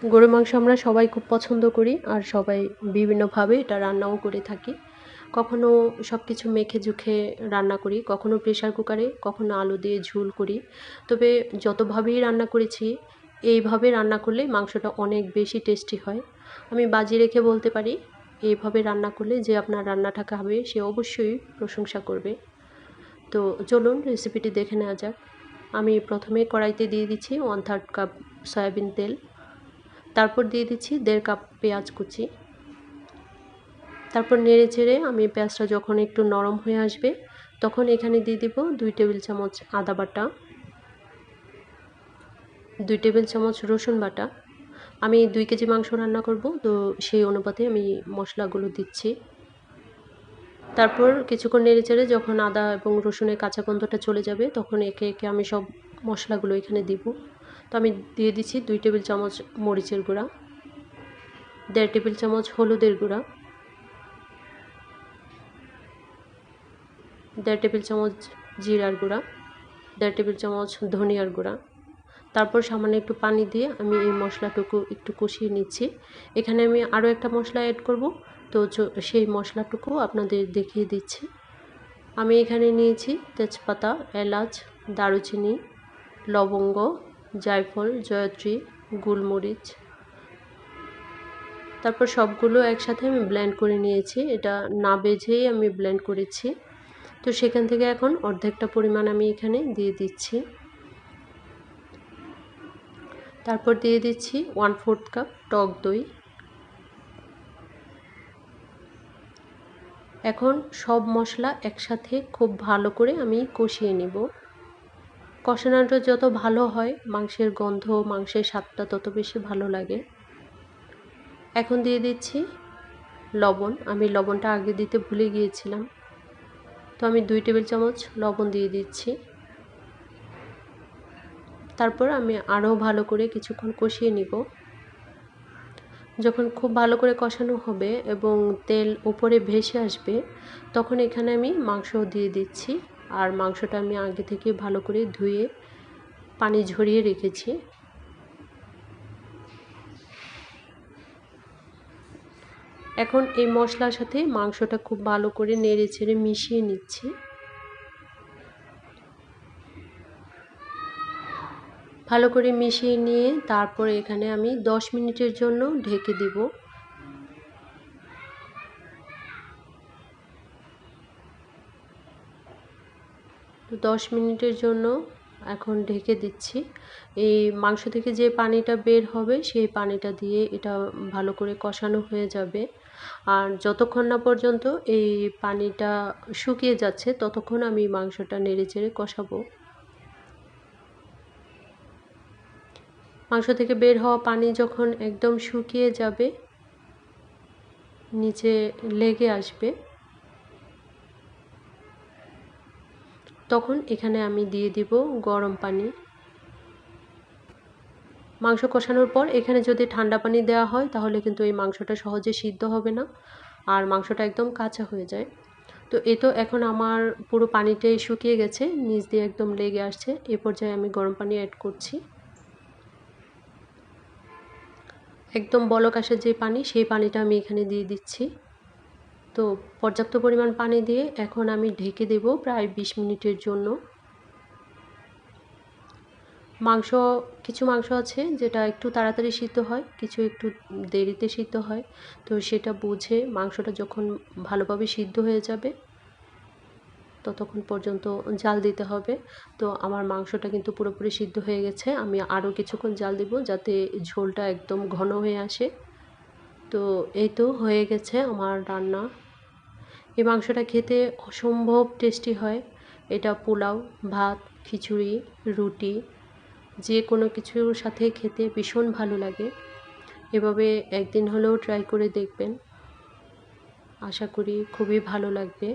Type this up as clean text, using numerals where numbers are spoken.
গরুর মাংস আমরা সবাই খুব পছন্দ করি আর সবাই বিভিন্নভাবে এটা রান্নাও করে থাকি। কখনো সব কিছু মেখে ঝুঁকে রান্না করি, কখনো প্রেসার কুকারে, কখনো আলু দিয়ে ঝোল করি। তবে যতভাবেই রান্না করেছি এইভাবে রান্না করলে মাংসটা অনেক বেশি টেস্টি হয়। আমি বাজি রেখে বলতে পারি এইভাবে রান্না করলে যে আপনার রান্নাটা খাবে সে অবশ্যই প্রশংসা করবে। তো চলুন রেসিপিটি দেখে নেওয়া যাক। আমি প্রথমে কড়াইতে দিয়ে দিচ্ছি 1/3 কাপ সয়াবিন তেল, তারপর দিয়ে দিচ্ছি 1.5 কাপ পেঁয়াজ কুচি। তারপর নেড়ে চেড়ে আমি পেঁয়াজটা যখন একটু নরম হয়ে আসবে তখন এখানে দিয়ে দিব 2 টেবিল চামচ আদা বাটা, 2 টেবিল চামচ রসুন বাটা। আমি 2 কেজি মাংস রান্না করব, তো সেই অনুপাতে আমি মশলাগুলো দিচ্ছি। তারপর কিছুক্ষণ নেড়ে চেড়ে যখন আদা এবং রসুনের কাঁচা গন্ধটা চলে যাবে তখন একে একে আমি সব মশলাগুলো এখানে দিব। তো আমি দিয়ে দিচ্ছি 2 টেবিল চামচ মরিচের গুঁড়া, 1.5 টেবিল চামচ হলুদের গুঁড়া, 1.5 টেবিল চামচ জিরার গুঁড়া, 1.5 টেবিল চামচ ধনিয়ার গুঁড়া। তারপর সামান্য একটু পানি দিয়ে আমি এই মশলাটুকু একটু কষিয়ে নিচ্ছি। এখানে আমি আরও একটা মশলা অ্যাড করব, তো সেই মশলাটুকু আপনাদের দেখিয়ে দিচ্ছি। আমি এখানে নিয়েছি তেজপাতা, এলাচ, দারুচিনি, লবঙ্গ, জায়ফল, জয়ত্রী, গোলমরিচ। তারপর সবগুলো একসাথে আমি ব্লেন্ড করে নিয়েছি। এটা না বেজেই আমি ব্লেন্ড করেছি। তো সেখান থেকে এখন অর্ধেকটা পরিমাণ আমি এখানে দিয়ে দিচ্ছি। তারপর দিয়ে দিচ্ছি 1/4 কাপ টক দই। এখন সব মশলা একসাথে খুব ভালো করে আমি কষিয়ে নেব। কষানোটা যত ভালো হয় মাংসের গন্ধ, মাংসের স্বাদটা তত বেশি ভালো লাগে। এখন দিয়ে দিচ্ছি লবণ। আমি লবণটা আগে দিতে ভুলে গিয়েছিলাম, তো আমি 2 টেবিল চামচ লবণ দিয়ে দিচ্ছি। তারপর আমি আরও ভালো করে কিছুক্ষণ কষিয়ে নিব। যখন খুব ভালো করে কষানো হবে এবং তেল উপরে ভেসে আসবে তখন এখানে আমি মাংস দিয়ে দিচ্ছি। আর মাংসটা আমি আগে থেকে ভালো করে ধুয়ে পানি ঝরিয়ে রেখেছি। এখন এই মশলার সাথে মাংসটা খুব ভালো করে নেড়ে চেড়ে মিশিয়ে নিচ্ছি। ভালো করে মিশিয়ে নিয়ে তারপর এখানে আমি 10 মিনিটের জন্য ঢেকে দিব। তো 10 মিনিটের জন্য এখন ঢেকে দিচ্ছি। এই মাংস থেকে যে পানিটা বের হবে সেই পানিটা দিয়ে এটা ভালো করে কষানো হয়ে যাবে। আর যতক্ষণ না পর্যন্ত এই পানিটা শুকিয়ে যাচ্ছে ততক্ষণ আমি মাংসটা নেড়েচেড়ে কষাবো। মাংস থেকে বের হওয়া পানি যখন একদম শুকিয়ে যাবে, নিচে লেগে আসবে, তখন এখানে আমি দিয়ে দিব গরম পানি। মাংস কষানোর পর এখানে যদি ঠান্ডা পানি দেওয়া হয় তাহলে কিন্তু এই মাংসটা সহজে সিদ্ধ হবে না আর মাংসটা একদম কাঁচা হয়ে যায়। তো এই তো এখন আমার পুরো পানিটাই শুকিয়ে গেছে, নিচ দিয়ে একদম লেগে আসছে। এ পর্যায়ে আমি গরম পানি অ্যাড করছি। একদম বলক আসে যে পানি, সেই পানিটা আমি এখানে দিয়ে দিচ্ছি। তো পর্যাপ্ত পরিমাণ পানি দিয়ে এখন আমি ঢেকে দেব প্রায় 20 মিনিটের জন্য। কিছু মাংস আছে যেটা একটু তাড়াতাড়ি সিদ্ধ হয়, কিছু একটু দেরিতে সিদ্ধ হয়। তো সেটা বুঝে মাংসটা যখন ভালোভাবে সিদ্ধ হয়ে যাবে ততক্ষণ পর্যন্ত জাল দিতে হবে। তো আমার মাংসটা কিন্তু পুরোপুরি সিদ্ধ হয়ে গেছে। আমি আরও কিছুক্ষণ জাল দিব যাতে ঝোলটা একদম ঘন হয়ে আসে। তো এই তো হয়ে গেছে আমার রান্না। এই মাংসটা খেতে অসম্ভব টেস্টি হয়। এটা পোলাও, ভাত, খিচুড়ি, রুটি যে কোনো কিছুর সাথে খেতে ভীষণ ভালো লাগে। এভাবে একদিন হলেও ট্রাই করে দেখবেন, আশা করি খুবই ভালো লাগবে।